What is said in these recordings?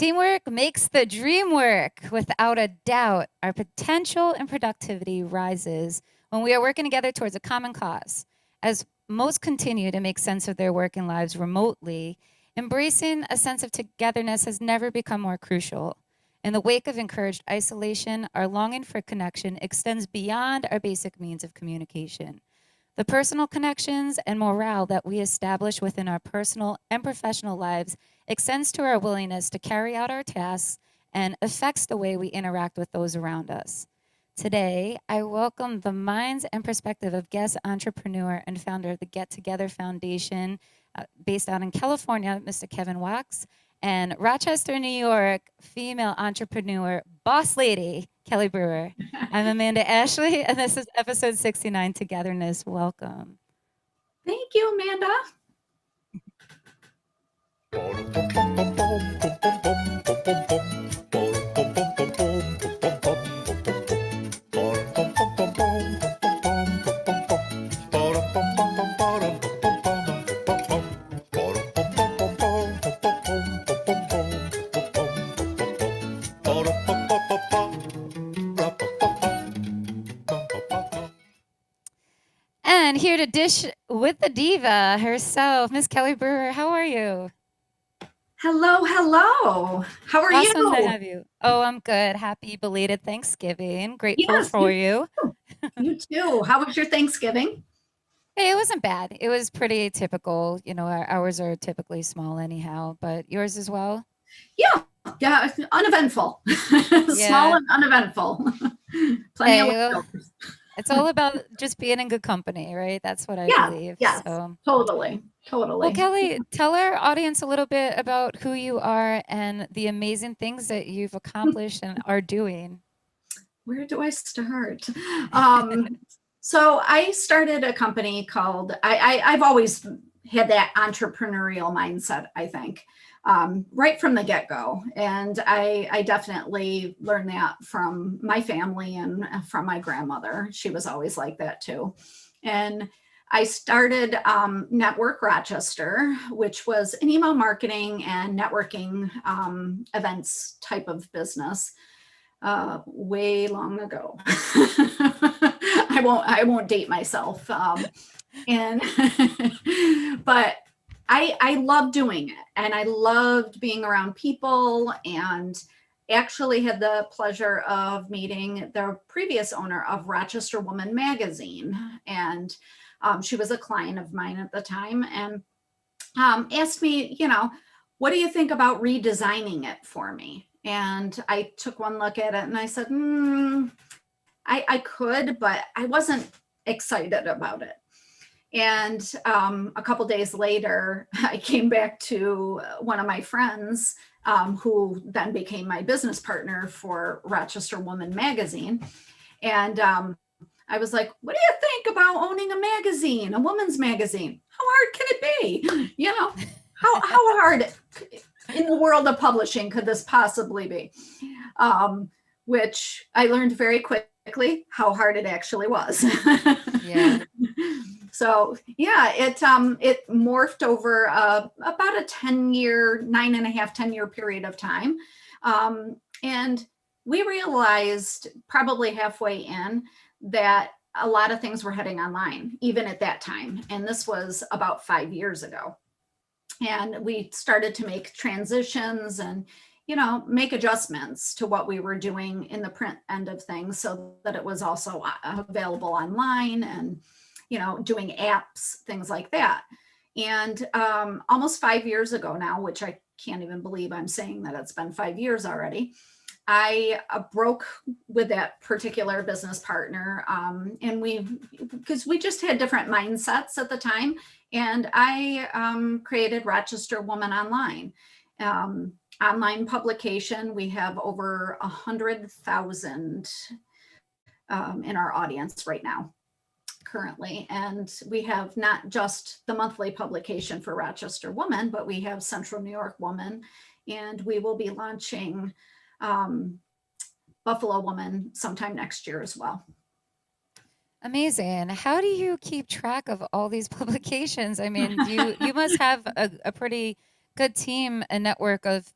Teamwork makes the dream work. Without a doubt, our potential and productivity rises when we are working together towards a common cause. As most continue to make sense of their work and lives remotely, embracing a sense of togetherness has never become more crucial. In the wake of encouraged isolation, our longing for connection extends beyond our basic means of communication. The personal connections and morale that we establish within our personal and professional lives extends to our willingness to carry out our tasks and affects the way we interact with those around us. Today, I welcome the minds and perspective of guest entrepreneur and founder of the Get Together Foundation, based out in California, Mr. Kevin Wachs, and Rochester, New York, female entrepreneur, boss lady, Kelly Breuer. I'm Amanda Ashley, and this is episode 69, Togetherness. Welcome. Thank you, Amanda. And here to dish with the diva herself, Miss Kelly Breuer. How are you? Hello, hello. How are Awesome you? to have you. Oh, I'm good. Happy belated Thanksgiving. Grateful Yes, for you. you too. How was your Thanksgiving? Hey, it wasn't bad. It was pretty typical. You know, our hours are typically small anyhow, but yours as well? Yeah, uneventful. Small Yeah. and uneventful. Plenty of Hey, well, leftovers. it's all about just being in good company, right? That's what I believe. Yes, So, totally. well, Kelly, tell our audience a little bit about who you are and the amazing things that you've accomplished and are doing. Where do I start? So I started a company called, I've always had that entrepreneurial mindset, I think, right from the get-go. And I definitely learned that from my family and from my grandmother. She was always like that too. And I started Network Rochester, which was an email marketing and networking events type of business. Way long ago. I won't date myself. And but I loved doing it, and I loved being around people, and actually had the pleasure of meeting the previous owner of Rochester Woman magazine, and she was a client of mine at the time, and asked me, what do you think about redesigning it for me? And I took one look at it and I said, I could, but I wasn't excited about it. And a couple days later, I came back to one of my friends who then became my business partner for Rochester Woman magazine. And I was like, what do you think about owning a magazine, a woman's magazine? How hard can it be? How hard in the world of publishing could this possibly be? Which I learned very quickly how hard it actually was. Yeah. So yeah, it morphed over about a 10-year, 10-year period of time. And we realized probably halfway in that a lot of things were heading online, even at that time. And this was about 5 years ago. And we started to make transitions and make adjustments to what we were doing in the print end of things so that it was also available online, and doing apps, things like that. And almost 5 years ago now, which I can't even believe I'm saying that it's been 5 years already, I broke with that particular business partner, and because we just had different mindsets at the time, and I created Rochester Woman Online. Online publication. We have over 100,000 in our audience right now, currently. And we have not just the monthly publication for Rochester Woman, but we have Central New York Woman, and we will be launching Buffalo Woman sometime next year as well. Amazing. How do you keep track of all these publications? I mean, you must have a pretty good team, a network of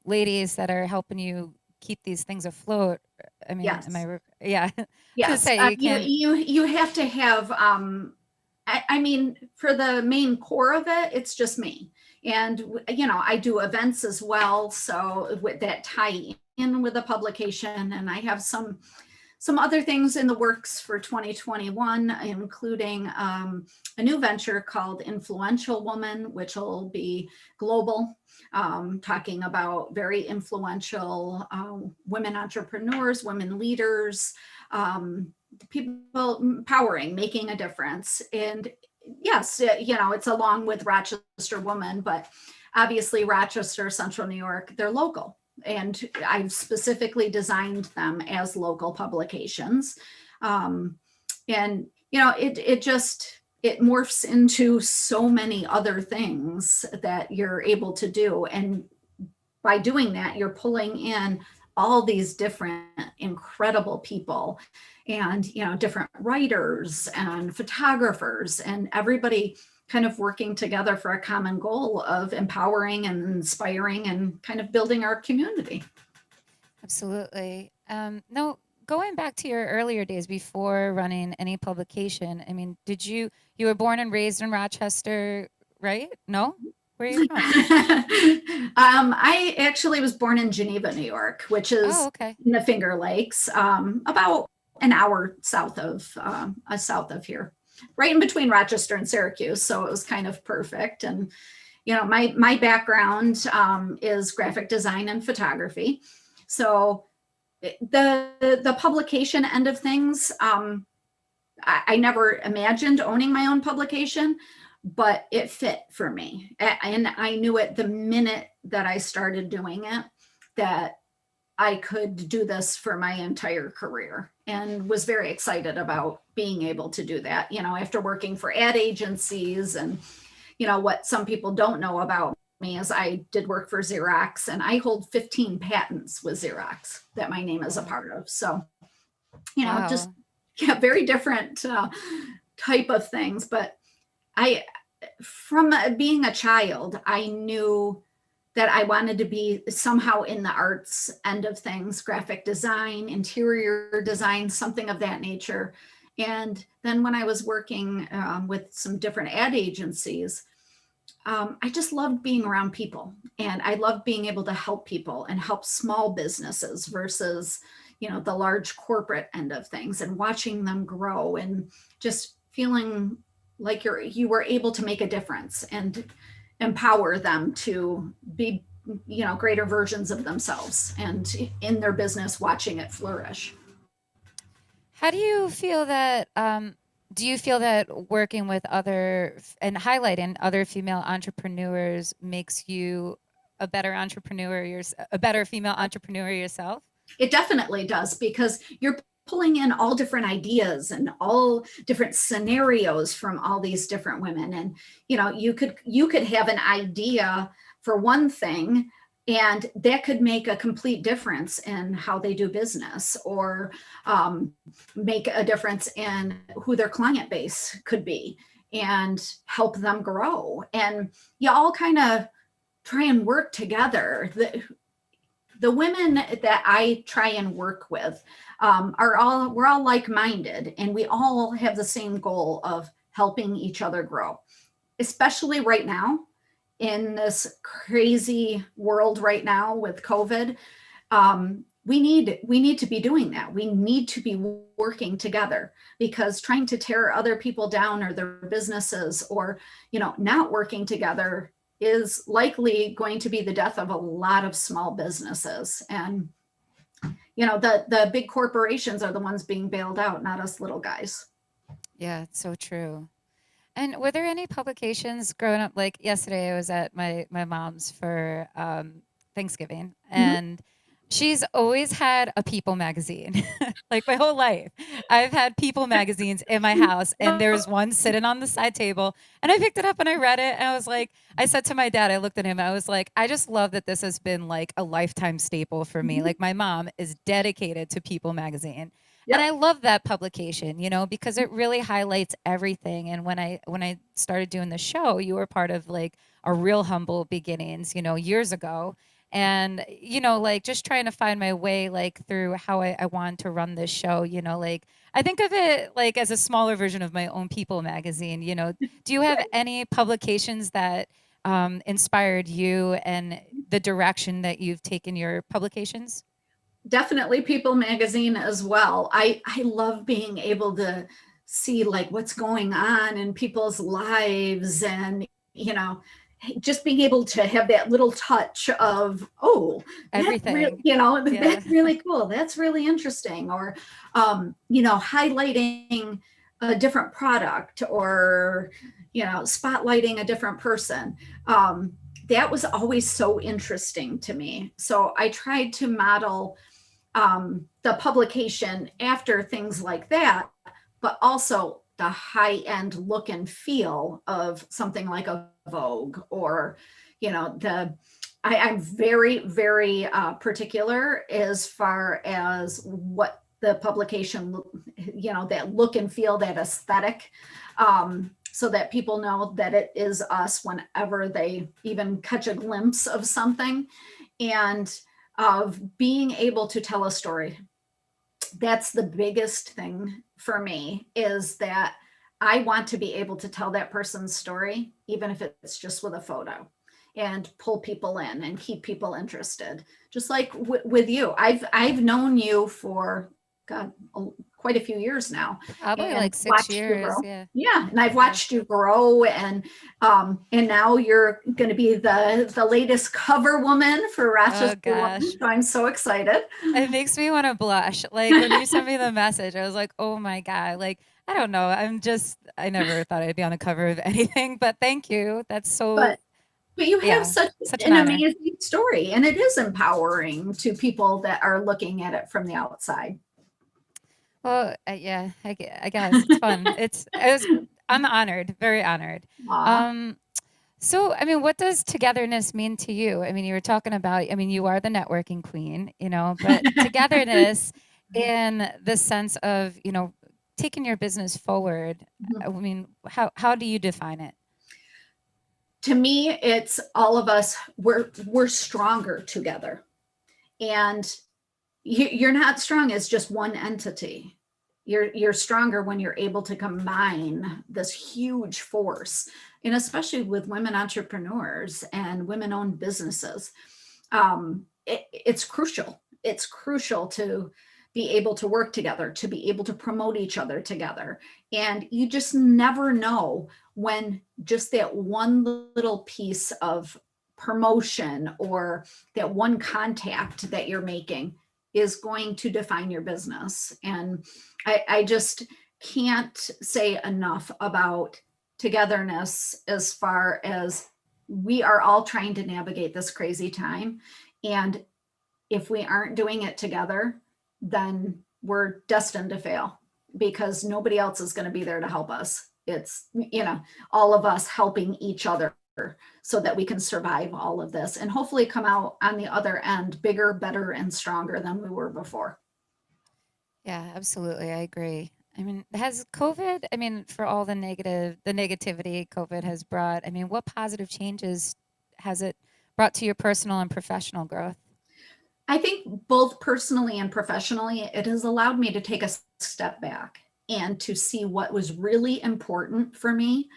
ladies that are helping you keep these things afloat. I mean, am I? Yes. Yeah, I was gonna Yes. say you can't. You have to have, I mean, for the main core of it, it's just me. And, you know, I do events as well. So with that tie in with the publication, and I have some other things in the works for 2021, including a new venture called Influential Woman, which will be global, talking about very influential women entrepreneurs, women leaders, people empowering, making a difference. And yes, you know, it's along with Rochester Woman, but obviously Rochester, Central New York, they're local, and I've specifically designed them as local publications. Um, and you know, it just it morphs into so many other things that you're able to do, and by doing that, you're pulling in all these different incredible people, and you know, different writers and photographers, and everybody kind of working together for a common goal of empowering and inspiring and kind of building our community. Absolutely. No, going back to your earlier days before running any publication, I mean, you were born and raised in Rochester, right? No? Where are you from? I actually was born in Geneva, New York, which Oh, is okay. in the Finger Lakes, about an hour south of here, right in between Rochester and Syracuse. So it was kind of perfect. And you know, my background is graphic design and photography. So the publication end of things, I never imagined owning my own publication, but it fit for me. And I knew it the minute that I started doing it that I could do this for my entire career, and was very excited about being able to do that. You know, after working for ad agencies, and, you know, what some people don't know about me is I did work for Xerox, and I hold 15 patents with Xerox that my name is a Wow. part of. So, you know, just Wow. yeah, very different type of things. But I, from being a child, I knew that I wanted to be somehow in the arts end of things, graphic design, interior design, something of that nature. And then when I was working with some different ad agencies, I just loved being around people, and I loved being able to help people and help small businesses versus, you know, the large corporate end of things, and watching them grow and just feeling like you were able to make a difference and empower them to be, you know, greater versions of themselves, and in their business watching it flourish. How do you feel that, do you feel that working with and highlighting other female entrepreneurs makes you a better female entrepreneur yourself? It definitely does, because you're pulling in all different ideas and all different scenarios from all these different women. And you know, you could have an idea for one thing, and that could make a complete difference in how they do business, or make a difference in who their client base could be, and help them grow. And you all kind of try and work together. The women that I try and work with we're all like-minded, and we all have the same goal of helping each other grow, especially right now in this crazy world right now with COVID. We need to be doing that. We need to be working together, because trying to tear other people down or their businesses, or you know, not working together, is likely going to be the death of a lot of small businesses. And you know, the big corporations are the ones being bailed out, not us little guys. Yeah, it's so true. And were there any publications growing up? Like yesterday, I was at my mom's for Thanksgiving, Mhm. and she's always had a People magazine. Like my whole life, I've had People magazines in my house, and there's one sitting on the side table, and I picked it up and I read it, and I was like, I said to my dad, I looked at him, I was like, I just love that this has been like a lifetime staple for me. Mhm. Like my mom is dedicated to People magazine. And I Yep. love that publication, because it really highlights everything. And when I started doing the show, you were part of like a real humble beginnings, years ago. And, like just trying to find my way like through how I want to run this show, like I think of it like as a smaller version of my own People magazine. Do you have any publications that inspired you and the direction that you've taken your publications? Definitely People magazine as well. I love being able to see like what's going on in people's lives, and you know just being able to have that little touch of, oh, that really, Everything. Yeah. that's really cool, that's really interesting, or highlighting a different product, or spotlighting a different person. That was always so interesting to me, so I tried to model the publication after things like that, but also the high end look and feel of something like a Vogue, or, the I'm very, very particular as far as what the publication, that look and feel, that aesthetic, so that people know that it is us whenever they even catch a glimpse of something. And of being able to tell a story. That's the biggest thing for me, is that I want to be able to tell that person's story, even if it's just with a photo, and pull people in and keep people interested. Just like with you, I've known you for God, quite a few years now, Probably and like six watched you years. grow. Yeah. Yeah, and I've Yeah. watched you grow, and now you're going to be the latest cover woman for Oh Rochester Woman. gosh. So I'm so excited. It makes me want to blush. Like when you sent me the message, I was like, oh my God. Like, I don't know. I never thought I'd be on the cover of anything, but thank you. That's so, but but you have yeah, such such an an honor. amazing story, and it is empowering to people that are looking at it from the outside. Well, yeah, I guess it's fun. I'm honored, very honored. Aw. Um, so, I mean, what does togetherness mean to you? I mean, you were talking about, I mean, you are the networking queen, but togetherness in the sense of, taking your business forward. I mean, how do you define it? To me, it's all of us. We're stronger together, and you're not strong as just one entity. You're stronger when you're able to combine this huge force, and especially with women entrepreneurs and women-owned businesses. It's crucial. It's crucial to be able to work together, to be able to promote each other together. And you just never know when just that one little piece of promotion, or that one contact that you're making, is going to define your business. And I just can't say enough about togetherness, as far as we are all trying to navigate this crazy time. And if we aren't doing it together, then we're destined to fail, because nobody else is going to be there to help us. It's, all of us helping each other, so that we can survive all of this and hopefully come out on the other end bigger, better, and stronger than we were before. Yeah, absolutely. I agree. I mean, has COVID, I mean, for all the negativity COVID has brought, I mean, what positive changes has it brought to your personal and professional growth? I think both personally and professionally, it has allowed me to take a step back and to see what was really important for me,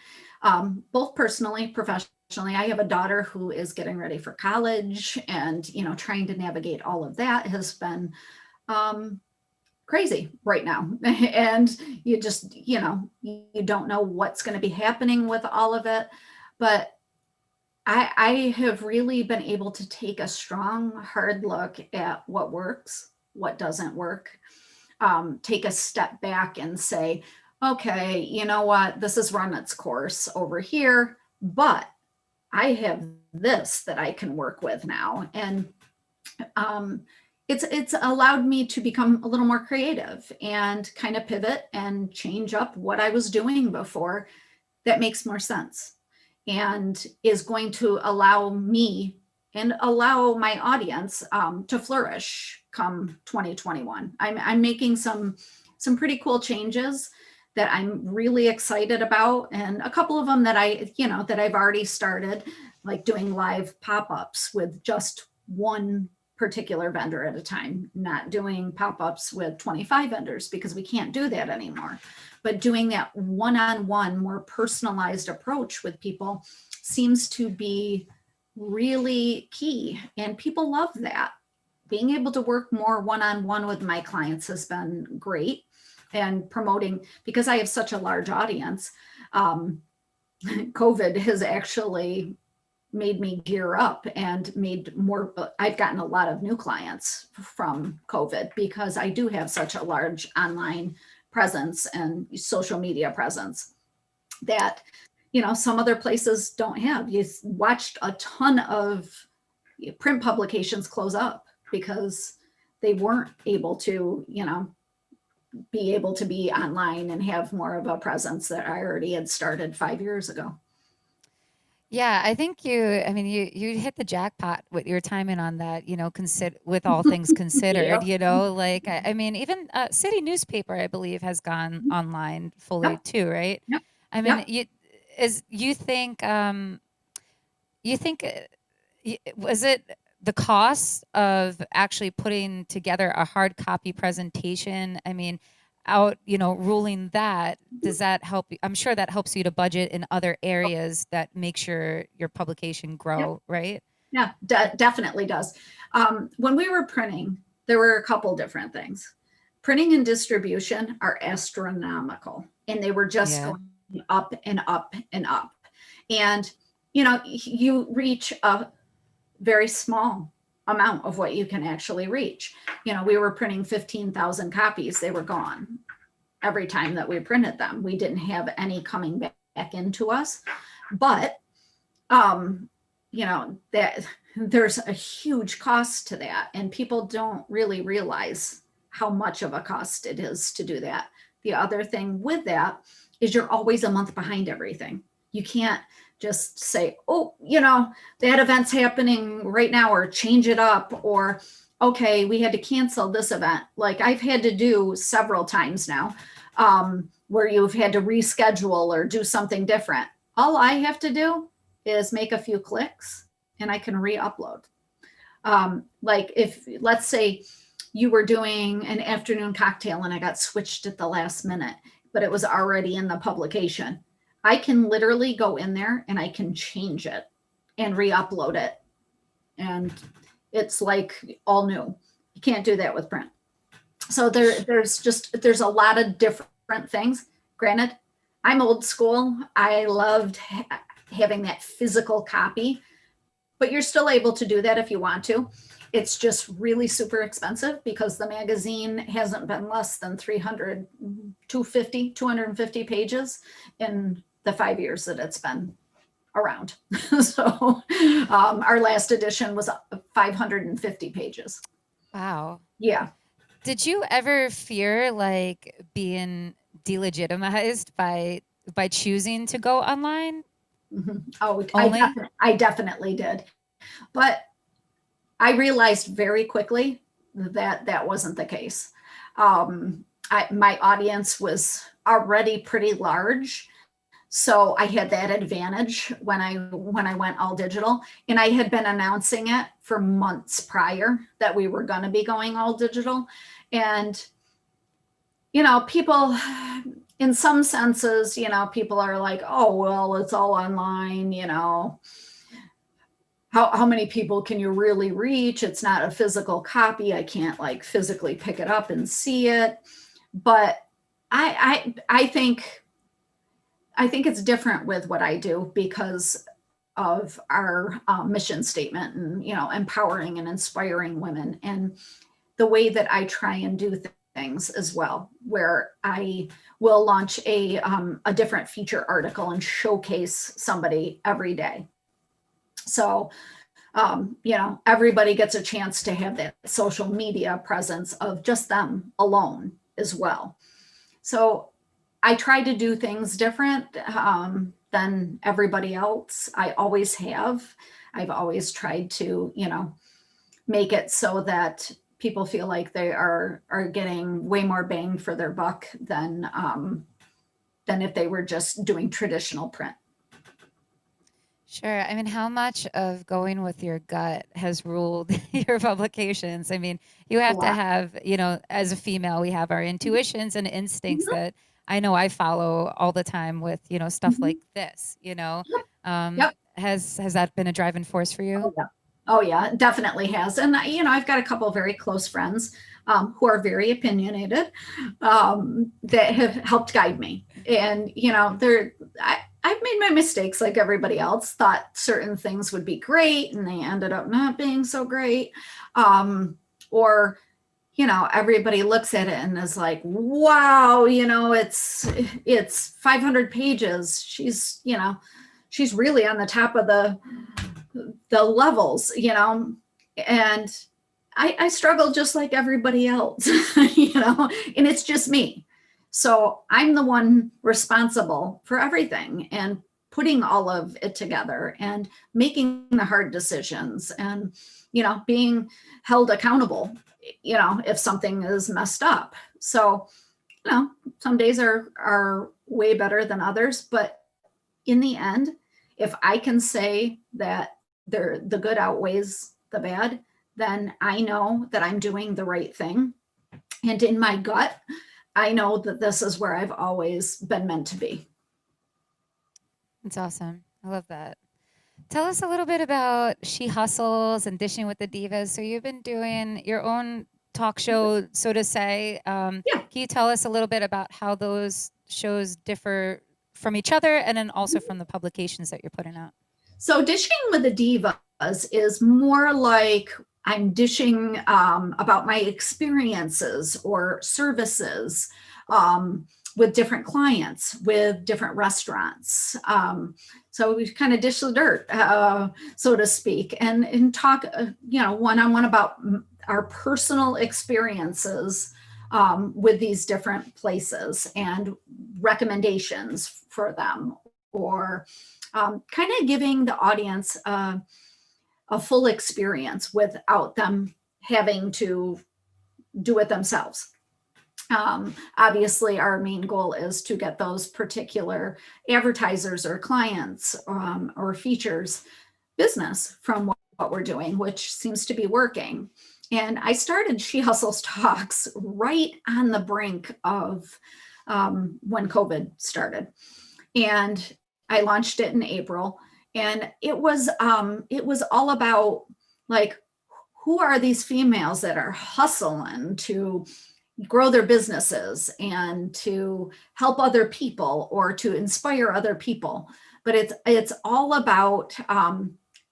both personally, professionally. I have a daughter who is getting ready for college, and trying to navigate all of that has been um, crazy right now. And you just, you don't know what's going to be happening with all of it. But I have really been able to take a strong, hard look at what works, what doesn't work, take a step back and say, okay, you know what, this has run its course over here, but I have this that I can work with now. And um, it's allowed me to become a little more creative and kind of pivot and change up what I was doing before, that makes more sense and is going to allow me and allow my audience to flourish come 2021. I'm making some pretty cool changes that I'm really excited about, and a couple of them that I've already started, like doing live pop-ups with just one particular vendor at a time, not doing pop-ups with 25 vendors because we can't do that anymore. But doing that one-on-one, more personalized approach with people seems to be really key. And people love that. Being able to work more one-on-one with my clients has been great. And promoting, because I have such a large audience, COVID has actually made me gear up and made more. I've gotten a lot of new clients from COVID because I do have such a large online presence and social media presence that, some other places don't have. You watched a ton of print publications close up because they weren't able to, be able to be online and have more of a presence that I already had started 5 years ago. Yeah, I think you hit the jackpot with your timing on that, consider with all things considered, Yep. like, I mean, even city newspaper, I believe, has gone online fully Yep. too, right? Yep. I mean, Yep. you think, was it the cost of actually putting together a hard copy presentation? I mean, ruling that, does that help you? I'm sure that helps you to budget in other areas that makes your publication Yep. grow, right? Yeah, definitely does. When we were printing, there were a couple different things. Printing and distribution are astronomical, and they were just Yeah. going up and up and up. And, you reach a very small amount of what you can actually reach. We were printing 15,000 copies, they were gone every time that we printed them. We didn't have any coming back into us. But that there's a huge cost to that, and people don't really realize how much of a cost it is to do that. The other thing with that is you're always a month behind everything. You can't just say, oh, that event's happening right now, or change it up, or okay, we had to cancel this event. Like I've had to do several times now, where you've had to reschedule or do something different. All I have to do is make a few clicks and I can re-upload. Like if, let's say you were doing an afternoon cocktail and I got switched at the last minute, but it was already in the publication. I can literally go in there and I can change it and re-upload it. And it's like all new. You can't do that with print. So there's a lot of different things. Granted, I'm old school. I loved having that physical copy, but you're still able to do that if you want to. It's just really super expensive because the magazine hasn't been less than 300, 250 pages in the 5 years that it's been around. So our last edition was 550 pages. Wow. Yeah. Did you ever fear like being delegitimized by choosing to go online Oh, only? I definitely did. But I realized very quickly that that wasn't the case. My audience was already pretty large, so I had that advantage when I went all digital, and I had been announcing it for months prior that we were going to be going all digital. And people, in some senses, people are like, oh well, it's all online, how many people can you really reach? It's not a physical copy. I can't like physically pick it up and see it. But I think it's different with what I do because of our mission statement and empowering and inspiring women, and the way that I try and do things as well, where I will launch a different feature article and showcase somebody every day. So, everybody gets a chance to have that social media presence of just them alone as well. So I try to do things different than everybody else. I always have. I've always tried to, make it so that people feel like they are getting way more bang for their buck than if they were just doing traditional print. Sure. I mean, how much of going with your gut has ruled your publications? I mean, you A have to lot. have, as a female, we have our intuitions and instincts Mhm, that I know I follow all the time with, stuff like mhm. this. Yep. Um, Yep. has that been a driving force for you? Oh yeah. Oh yeah, it definitely has. And I've got a couple of very close friends who are very opinionated that have helped guide me. And I've made my mistakes like everybody else. Thought certain things would be great, and they ended up not being so great. Or everybody looks at it and is like, wow, it's 500 pages. She's really on the top of the levels, and I struggle just like everybody else, and it's just me. So I'm the one responsible for everything and putting all of it together and making the hard decisions and, being held accountable, if something is messed up. So, you know, some days are way better than others, but in the end, if I can say that the good outweighs the bad, then I know that I'm doing the right thing. And in my gut, I know that this is where I've always been meant to be. It's awesome. I love that. Tell us a little bit about She Hustles and Dishing with the Divas. So you've been doing your own talk show, so to say. Yeah. Can you tell us a little bit about how those shows differ from each other and then also from the publications that you're putting out? So dishing with the divas is more like I'm dishing about my experiences or services with different clients, with different restaurants. So we kind of dish the dirt, so to speak, and talk, one on one about our personal experiences with these different places and recommendations for them, or kind of giving the audience a full experience without them having to do it themselves. Obviously, our main goal is to get those particular advertisers or clients or features business from what we're doing, which seems to be working. And I started She Hustles Talks right on the brink of when COVID started. And I launched it in April. And it was all about, like, who are these females that are hustling to grow their businesses and to help other people or to inspire other people. But it's all about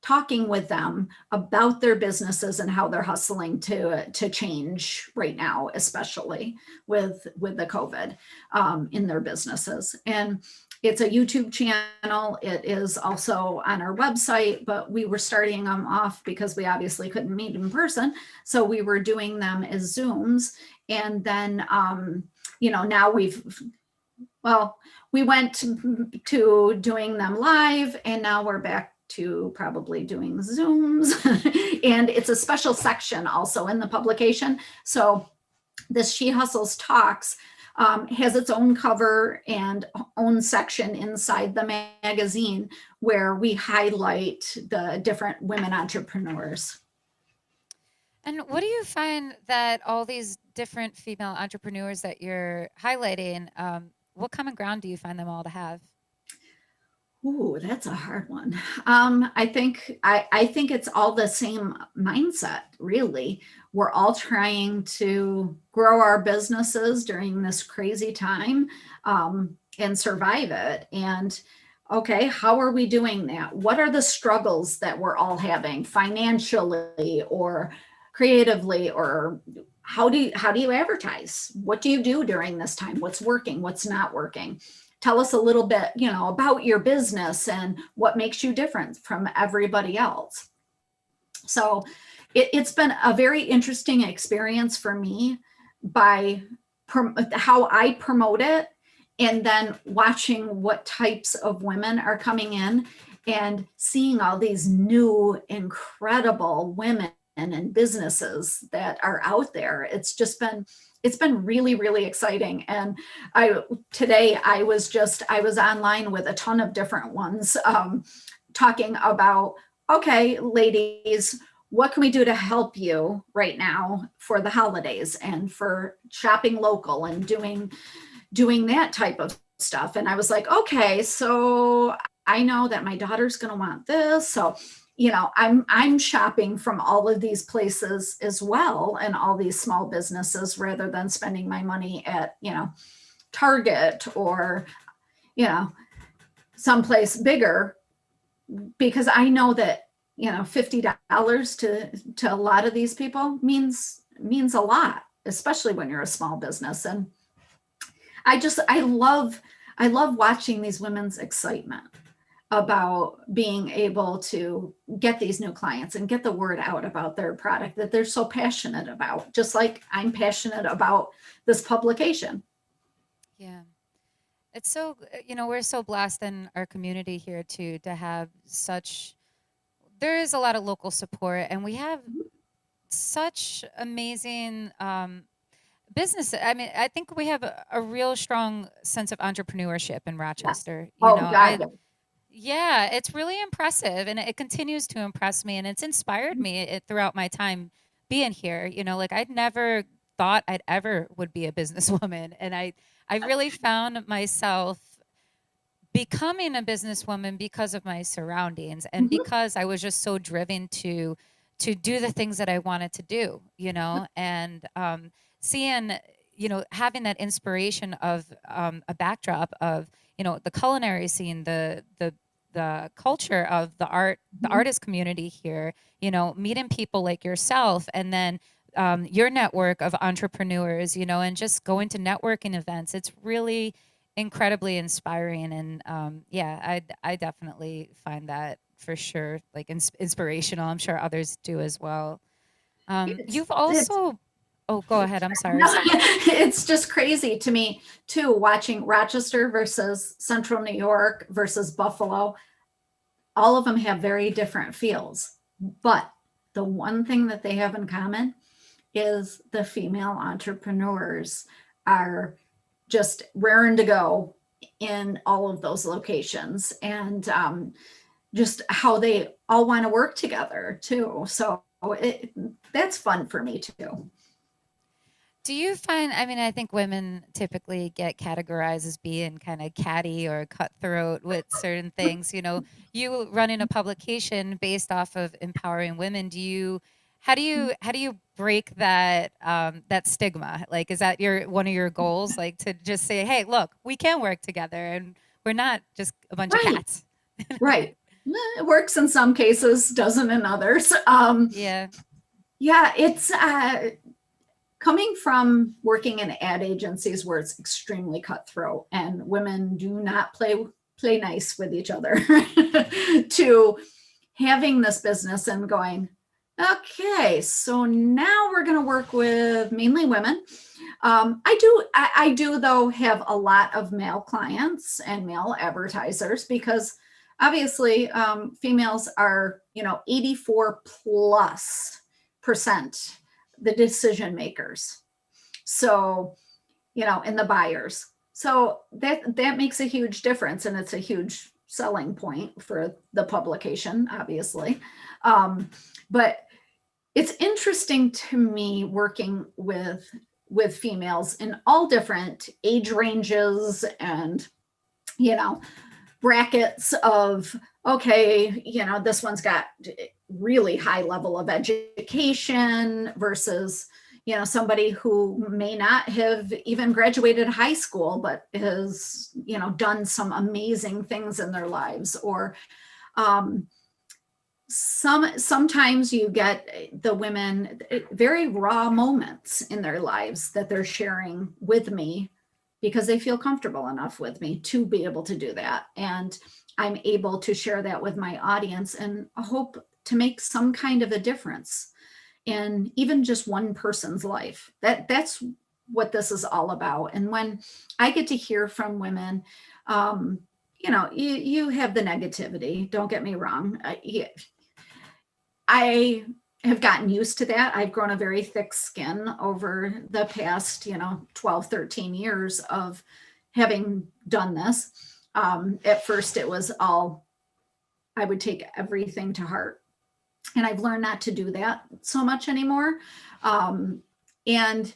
talking with them about their businesses and how they're hustling to change right now, especially with the COVID in their businesses. And it's a YouTube channel. It is also on our website, but we were starting them off because we obviously couldn't meet in person. So we were doing them as Zooms. And then, now we went to doing them live, and now we're back to probably doing Zooms. And it's a special section also in the publication. So this She Hustles Talks has its own cover and own section inside the magazine where we highlight the different women entrepreneurs. And what do you find that all these different female entrepreneurs that you're highlighting, what common ground do you find them all to have? Ooh, that's a hard one. I think it's all the same mindset, really. We're all trying to grow our businesses during this crazy time and survive it. And okay, how are we doing that? What are the struggles that we're all having financially or creatively, or how do you advertise? What do you do during this time? What's working? What's not working? Tell us a little bit, about your business and what makes you different from everybody else. So it's been a very interesting experience for me by how I promote it, and then watching what types of women are coming in and seeing all these new incredible women and businesses that are out there. It's been really, really exciting. And I was online with a ton of different ones talking about, okay, ladies, what can we do to help you right now for the holidays and for shopping local and doing that type of stuff. And I was like, okay, so I know that my daughter's going to want this. So, I'm shopping from all of these places as well, and all these small businesses, rather than spending my money at, Target or, you know, someplace bigger, because I know that, $50 to a lot of these people means a lot, especially when you're a small business. And I love watching these women's excitement about being able to get these new clients and get the word out about their product that they're so passionate about, just like I'm passionate about this publication. Yeah. It's so, we're so blessed in our community here to have such, there is a lot of local support, and we have such amazing business. I mean, I think we have a real strong sense of entrepreneurship in Yes. Rochester. Oh God. Yeah, it's really impressive, and it continues to impress me, and it's inspired me throughout my time being here. Like I'd never thought I'd ever would be a businesswoman, and I really found myself becoming a businesswoman because of my surroundings, and Mhm. because I was just so driven to do the things that I wanted to do, and seeing, having that inspiration of a backdrop of, the culinary scene, the culture of the Mhm. artist community here, meeting people like yourself, and then your network of entrepreneurs, and just going to networking events. It's really incredibly inspiring, and yeah, I definitely find that for sure, like inspirational. I'm sure others do as well. It's You've it's also, oh, go ahead, I'm no, sorry. it's just crazy to me too, watching Rochester versus Central New York versus Buffalo. All of them have very different feels, but the one thing that they have in common is the female entrepreneurs are just raring to go in all of those locations, and just how they all want to work together too. So that's fun for me too. Do you find, I mean, I think women typically get categorized as being kind of catty or cutthroat with certain things. You running a publication based off of empowering women. How do you break that stigma? Like, is that one of your goals? Like to just say, hey, look, we can work together, and we're not just a bunch of Right, cats. right. It works in some cases, doesn't in others. Yeah. Yeah, it's coming from working in ad agencies where it's extremely cutthroat and women do not play nice with each other, to having this business and going, okay, so now we're going to work with mainly women. I do though have a lot of male clients and male advertisers, because obviously females are, 84 plus percent the decision makers. So, and the buyers. So that makes a huge difference, and it's a huge selling point for the publication, obviously. But it's interesting to me working with females in all different age ranges and, you know brackets of, okay, this one's got really high level of education versus, somebody who may not have even graduated high school but has, done some amazing things in their lives. Or um, sometimes you get the women very raw moments in their lives that they're sharing with me, because they feel comfortable enough with me to be able to do that, and I'm able to share that with my audience and hope to make some kind of a difference in even just one person's life. That's what this is all about. And when I get to hear from women, you have the negativity, don't get me wrong. I have gotten used to that. I've grown a very thick skin over the past, 12, 13 years of having done this. At first, it was all I would take everything to heart. And I've learned not to do that so much anymore. And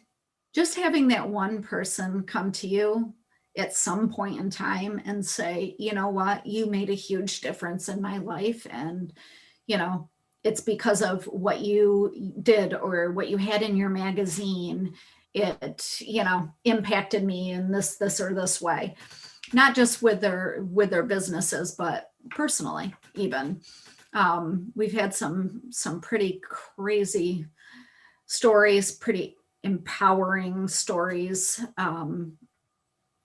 just having that one person come to you at some point in time and say, you know what, you made a huge difference in my life. And, you know, it's because of what you did or what you had in your magazine. It, you know, impacted me in this or this way, not just with their businesses, but personally even. We've had some pretty crazy stories, pretty empowering stories, and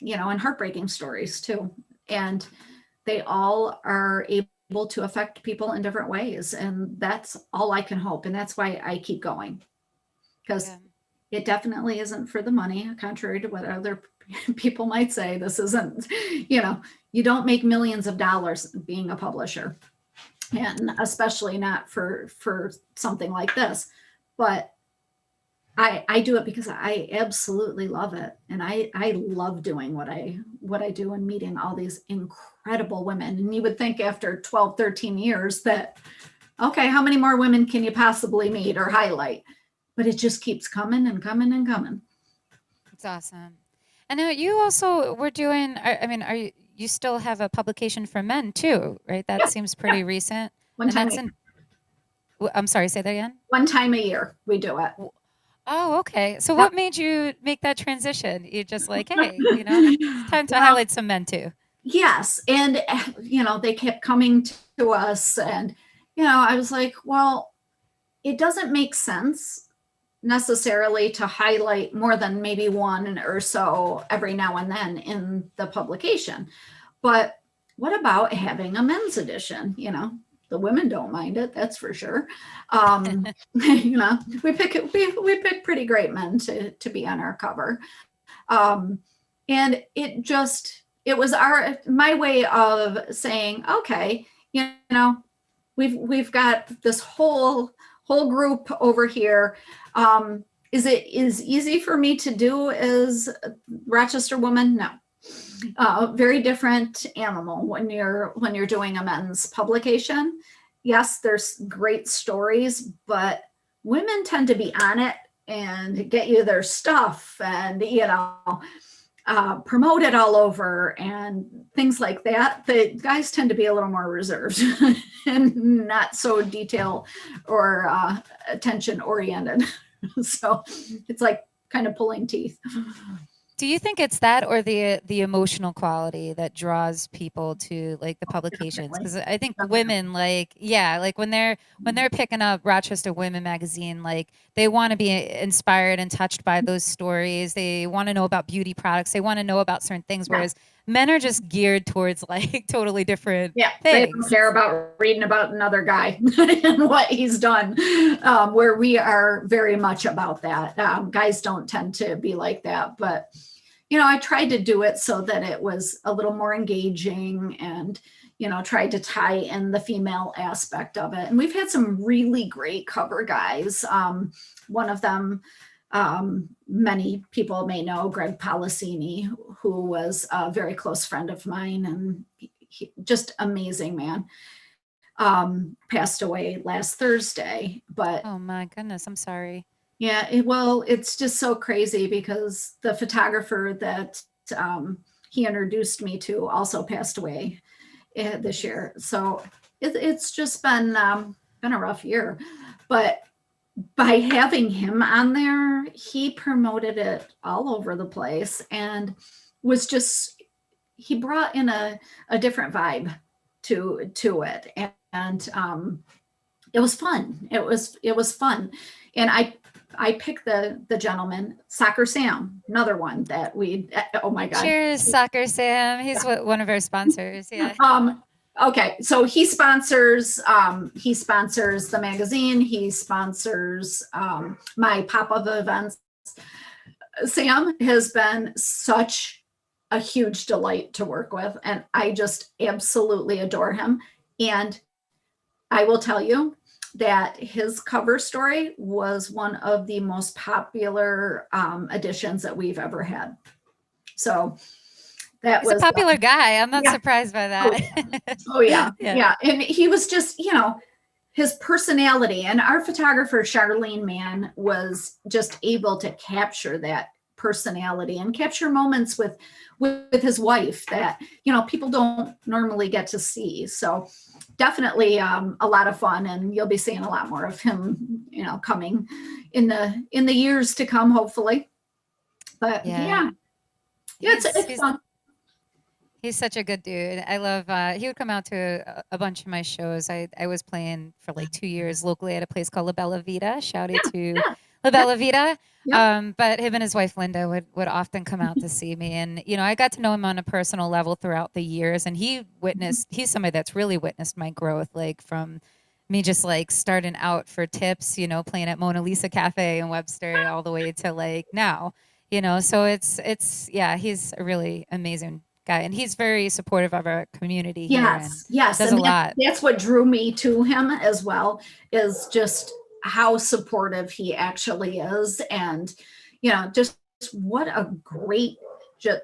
heartbreaking stories too. And they all are able to affect people in different ways. And that's all I can hope. And that's why I keep going, because Yeah. it definitely isn't for the money, contrary to what other people might say. This isn't, you don't make millions of dollars being a publisher, and especially not for something like this. But I do it because I absolutely love it. And I love doing what I do and meeting all these incredible women. And you would think after 12, 13 years that, okay, how many more women can you possibly meet or highlight? But it just keeps coming and coming and coming. It's awesome. And now you also were doing, I mean, you still have a publication for men too, right? That Yeah, seems yeah. pretty recent. One And time, that's in, I'm sorry, say that again. one time a year we do it. Oh, okay. So Yep. what made you make that transition? You're just like, hey, it's time to Well, highlight some men too. yes. And, they kept coming to us. And, I was like, well, it doesn't make sense necessarily to highlight more than maybe one or so every now and then in the publication. But what about having a men's edition? The women don't mind it, that's for sure. We pick pretty great men to be on our cover. And it was my way of saying, okay, we've got this whole group over here. Is it is easy for me to do as a Rochester woman? No. Very different animal when you're doing a men's publication. Yes, there's great stories, but women tend to be on it and get you their stuff and promote it all over and things like that. The guys tend to be a little more reserved and not so detail or attention oriented. So it's like kind of pulling teeth. Do you think it's that or the emotional quality that draws people to like the publications? Definitely. Because I think Definitely. women like, yeah, like when they're picking up Rochester Women magazine, like they want to be inspired and touched by those stories. They want to know about beauty products. They want to know about certain things, Yeah. whereas men are just geared towards like totally different Yeah, they don't things. care about reading about another guy and what he's done, where we are very much about that. Guys don't tend to be like that, but I tried to do it so that it was a little more engaging and, tried to tie in the female aspect of it. And we've had some really great cover guys. One of them, many people may know, Greg Policini, who was a very close friend of mine and just amazing man. Passed away last Thursday, but Oh my goodness, I'm sorry. yeah, it's just so crazy because the photographer that he introduced me to also passed away this year. So it's just been a rough year, but by having him on there, he promoted it all over the place and was just he brought in a different vibe to it, and it was fun. It was fun, and I picked the gentleman, Soccer Sam, another one that we. Oh my God. Cheers, Soccer Sam. He's one of our sponsors. Yeah. Okay, so he sponsors the magazine. He sponsors my pop-up events. Sam has been such a huge delight to work with, and I just absolutely adore him. And I will tell you that his cover story was one of the most popular editions that we've ever had. So that He's a was, popular guy. I'm not yeah. surprised by Oh, yeah. that. Oh, yeah. Yeah. Yeah. And he was just, his personality, and our photographer, Charlene Mann, was just able to capture that personality and capture moments with his wife that, people don't normally get to see. So definitely a lot of fun, and you'll be seeing a lot more of him, coming in the years to come, hopefully. But Yeah. yeah, He's it's he's fun. he's such a good dude. I love he would come out to a bunch of my shows. I was playing for like 2 years locally at a place called La Bella Vita. Shout out Yeah, to yeah, La yeah, Bella Vita. yeah. But him and his wife Linda would often come out to see me. And I got to know him on a personal level throughout the years. And he's somebody that's really witnessed my growth, like from me just like starting out for tips, playing at Mona Lisa Cafe in Webster all the way to like now. So it's yeah, he's a really amazing guy, and he's very supportive of our community here and Yes, yes, does a and lot. that's what drew me to him as well, is just how supportive he actually is, and just what a great, just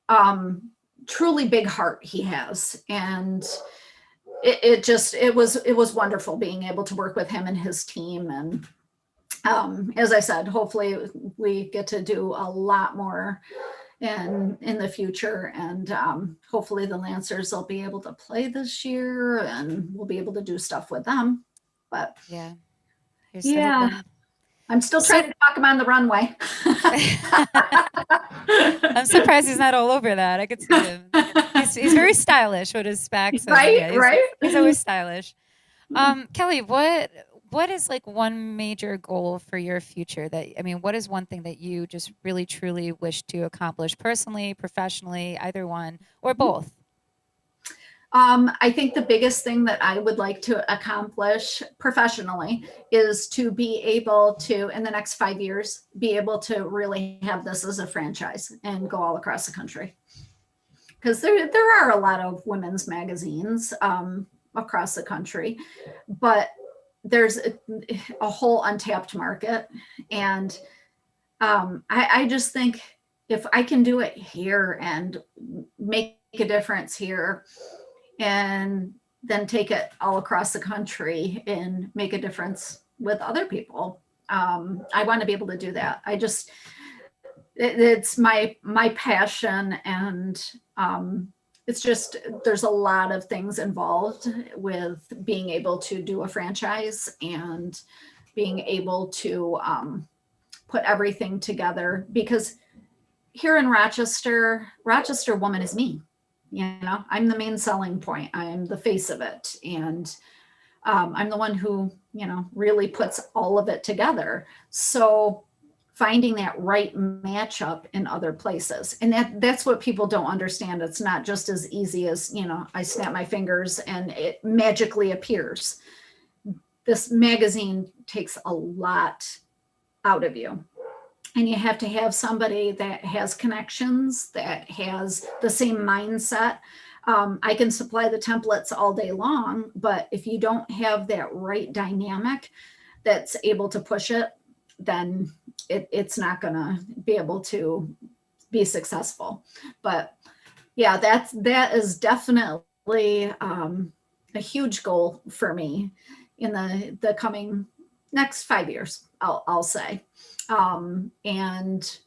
um, truly big heart he has, and it was wonderful being able to work with him and his team, and as I said, hopefully we get to do a lot more in the future, and hopefully the Lancers will be able to play this year, and we'll be able to do stuff with them. But Yeah, here's to yeah, hoping. I'm still trying So to talk him on the runway. I'm surprised he's not all over that. I could see him. He's very stylish with his specs, and Right, yeah, right. he's always stylish. Kelly, what is like one major goal for your future what is one thing that you just really truly wish to accomplish personally, professionally, either one or both? I think the biggest thing that I would like to accomplish professionally is to be able to, in the next 5 years, be able to really have this as a franchise and go all across the country. Because there are a lot of women's magazines across the country, but there's a whole untapped market. And I just think if I can do it here and make a difference here, and then take it all across the country and make a difference with other people, I want to be able to do that. It's my passion, and it's just, there's a lot of things involved with being able to do a franchise and being able to put everything together, because here in Rochester woman is me. I'm the main selling point. I'm the face of it, and I'm the one who really puts all of it together. So finding that right matchup in other places, and that's what people don't understand. It's not just as easy as I snap my fingers and it magically appears. This magazine takes a lot out of you, and you have to have somebody that has connections, that has the same mindset. I can supply the templates all day long, but if you don't have that right dynamic that's able to push it, then it's not going to be able to be successful. But yeah, that is definitely a huge goal for me in the coming next 5 years, I'll say. And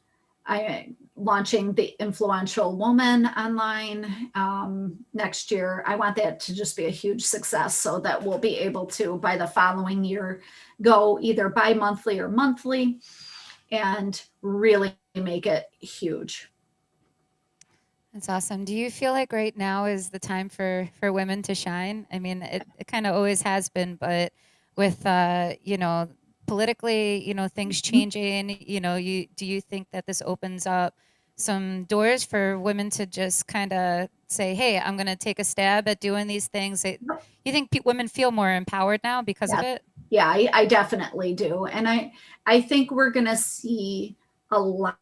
I launching the Influential Woman online next year. I want that to just be a huge success, so that we'll be able to, by the following year, go either bi-monthly or monthly and really make it huge. That's awesome. Do you feel like right now is the time for women to shine? I mean, it kind of always has been, but with politically, things changing, do you think that this opens up some doors for women to just kind of say, "Hey, I'm going to take a stab at doing these things." You think women feel more empowered now because of Yeah, it? yeah, I definitely do, and I think we're gonna see a lot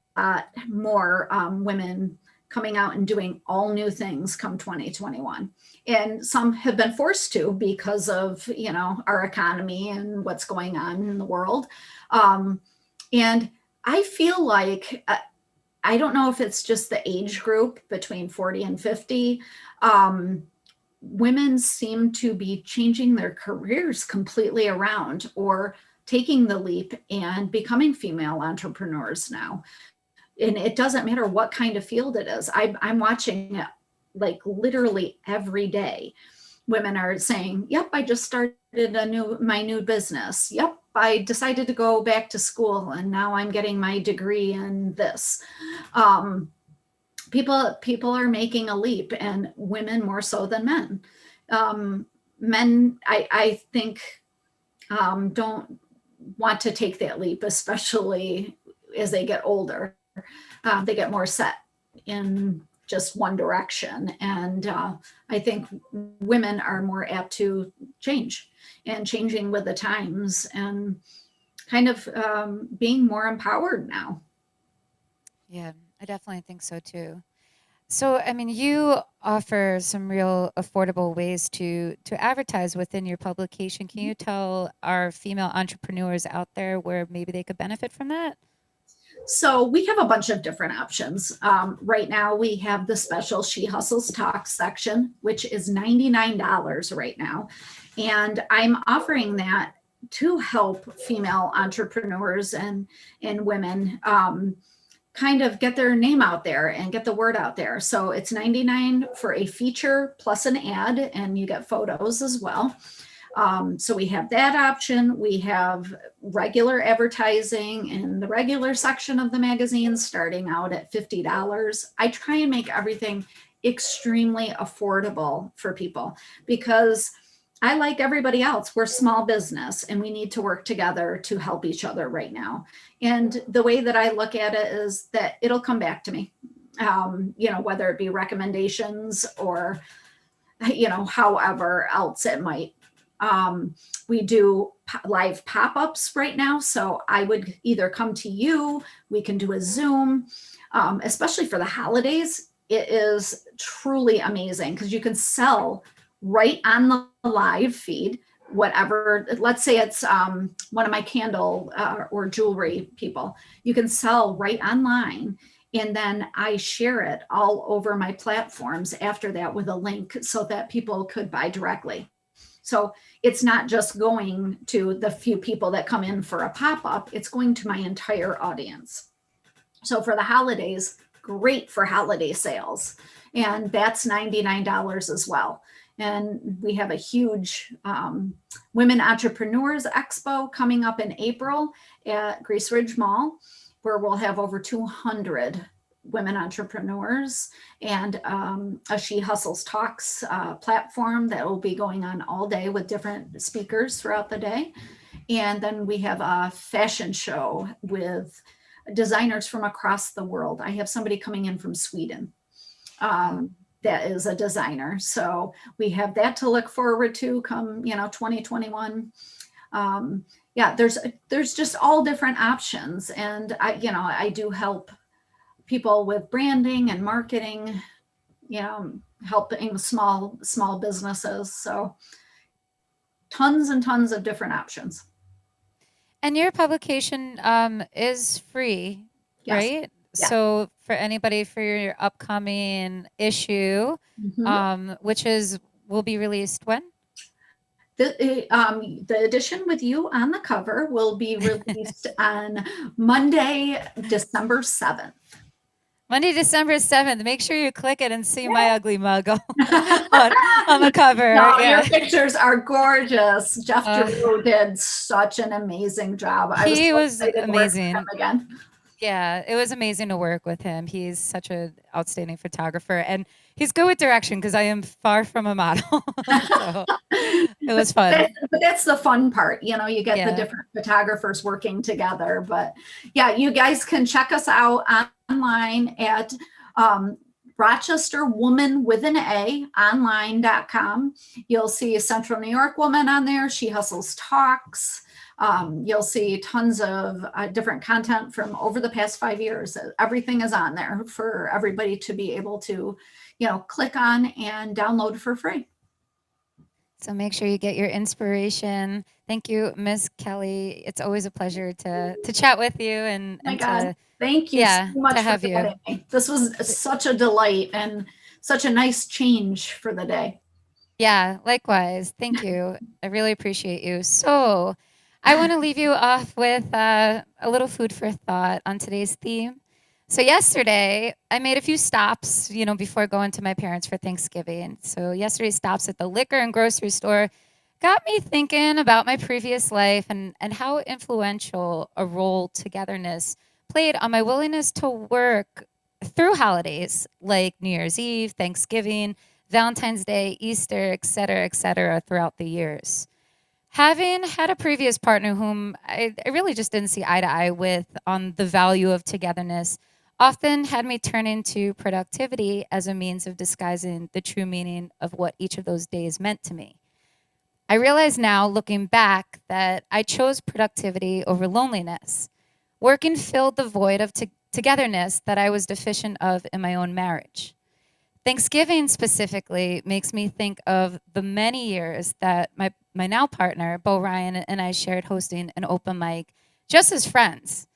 more women coming out and doing all new things come 2021, and some have been forced to because of our economy and what's going on in the world, and I feel like I don't know if it's just the age group between 40 and 50. Um, Women seem to be changing their careers completely around or taking the leap and becoming female entrepreneurs now. And it doesn't matter what kind of field it is. I'm watching it like literally every day. Women are saying, "Yep, I just started my new business. Yep, I decided to go back to school and now I'm getting my degree in this." Um, people are making a leap, and women more so than men. Um, Men, I think, don't want to take that leap, especially as they get older. They get more set in just one direction. And I think women are more apt to change and changing with the times and kind of being more empowered now. Yeah, I definitely think so too. So, I mean, you offer some real affordable ways to advertise within your publication. Can you tell our female entrepreneurs out there where maybe they could benefit from that? So we have a bunch of different options. Right now, we have the special She Hustles Talk section, which is $99 right now. And I'm offering that to help female entrepreneurs and women kind of get their name out there and get the word out there. So it's 99 for a feature plus an ad, and you get photos as well. So we have that option. We have regular advertising in the regular section of the magazine starting out at $50. I try and make everything extremely affordable for people because I, like everybody else, we're small business and we need to work together to help each other right now. And the way that I look at it is that it'll come back to me, whether it be recommendations or, however else it might. We do live pop-ups right now. So I would either come to you, we can do a Zoom, especially for the holidays. It is truly amazing because you can sell right on the live feed, whatever. Let's say it's one of my candle or jewelry people. You can sell right online. And then I share it all over my platforms after that with a link so that people could buy directly. So it's not just going to the few people that come in for a pop-up, it's going to my entire audience. So for the holidays, great for holiday sales. And that's $99 as well. And we have a huge Women Entrepreneurs Expo coming up in April at Grace Ridge Mall, where we'll have over 200 women entrepreneurs and a She Hustles Talks platform that will be going on all day with different speakers throughout the day. And then we have a fashion show with designers from across the world. I have somebody coming in from Sweden that is a designer. So we have that to look forward to come, 2021. Yeah, there's just all different options. And I do help people with branding and marketing, helping small businesses. So tons and tons of different options. And your publication is free, Yes. right? Yeah. So for anybody for your upcoming issue, which will be released when? The edition with you on the cover will be released on Monday, December 7th. Monday, December 7th. Make sure you click it and see my ugly mug on the cover. No, yeah. Your pictures are gorgeous. Jeff Giroux did such an amazing job. He I was so excited to work with amazing. him again. Yeah, it was amazing to work with him. He's such an outstanding photographer, and he's good with direction because I am far from a model. So it was fun. But that's the fun part. You get the Yeah. different photographers working together. But yeah, you guys can check us out online at Rochester Woman with an A online.com. You'll see a Central New York woman on there. She Hustles Talks. You'll see tons of different content from over the past 5 years. Everything is on there for everybody to be able to, click on and download for free. So make sure you get your inspiration. Thank you, Miss Kelly. It's always a pleasure to chat with you and God. to Thank you so Yeah, to much for have you. having me. This was such a delight and such a nice change for the day. Yeah, likewise. Thank you. I really appreciate you. So, I want to leave you off with a little food for thought on today's theme. So, yesterday, I made a few stops, before going to my parents for Thanksgiving. So, yesterday's stops at the liquor and grocery store got me thinking about my previous life and how influential a role togetherness played on my willingness to work through holidays like New Year's Eve, Thanksgiving, Valentine's Day, Easter, et cetera, throughout the years. Having had a previous partner whom I really just didn't see eye to eye with on the value of togetherness, often had me turn into productivity as a means of disguising the true meaning of what each of those days meant to me. I realize now, looking back, that I chose productivity over loneliness. Working filled the void of togetherness that I was deficient of in my own marriage. Thanksgiving specifically makes me think of the many years that my now partner, Bo Ryan, and I shared hosting an open mic just as friends.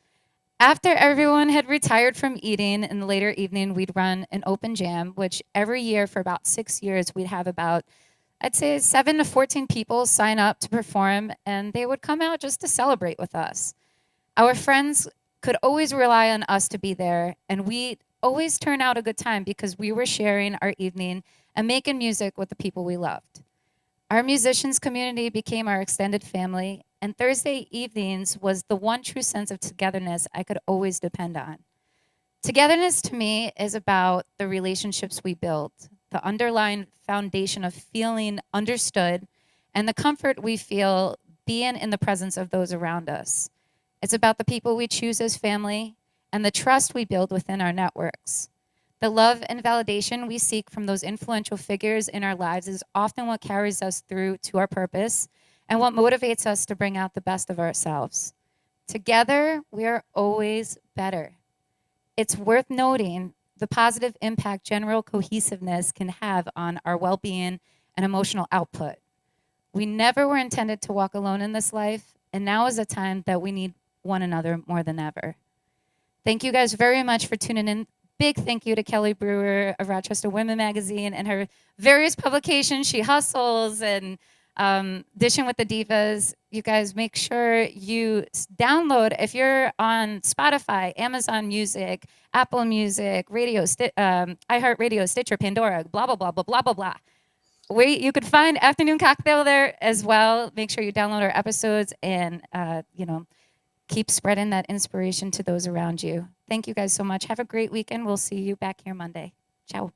After everyone had retired from eating in the later evening, we'd run an open jam, which every year for about 6 years, we'd have about, I'd say, 7 to 14 people sign up to perform, and they would come out just to celebrate with us. Our friends could always rely on us to be there, and we always turn out a good time because we were sharing our evening and making music with the people we loved. Our musicians community became our extended family, and Thursday evenings was the one true sense of togetherness I could always depend on. Togetherness to me is about the relationships we build, the underlying foundation of feeling understood, and the comfort we feel being in the presence of those around us. It's about the people we choose as family and the trust we build within our networks. The love and validation we seek from those influential figures in our lives is often what carries us through to our purpose and what motivates us to bring out the best of ourselves. Together, we are always better. It's worth noting the positive impact general cohesiveness can have on our well being and emotional output. We never were intended to walk alone in this life, and now is a time that we need one another more than ever. Thank you guys very much for tuning in. Big thank you to Kelly Breuer of Rochester Women Magazine and her various publications. She hustles and Dishing with the Divas. You guys make sure you download, if you're on Spotify, Amazon Music, Apple Music, iHeartRadio, Stitcher, Pandora, blah, blah, blah, blah, blah, blah, blah. You could find Afternoon Cocktail there as well. Make sure you download our episodes and, keep spreading that inspiration to those around you. Thank you guys so much. Have a great weekend. We'll see you back here Monday. Ciao.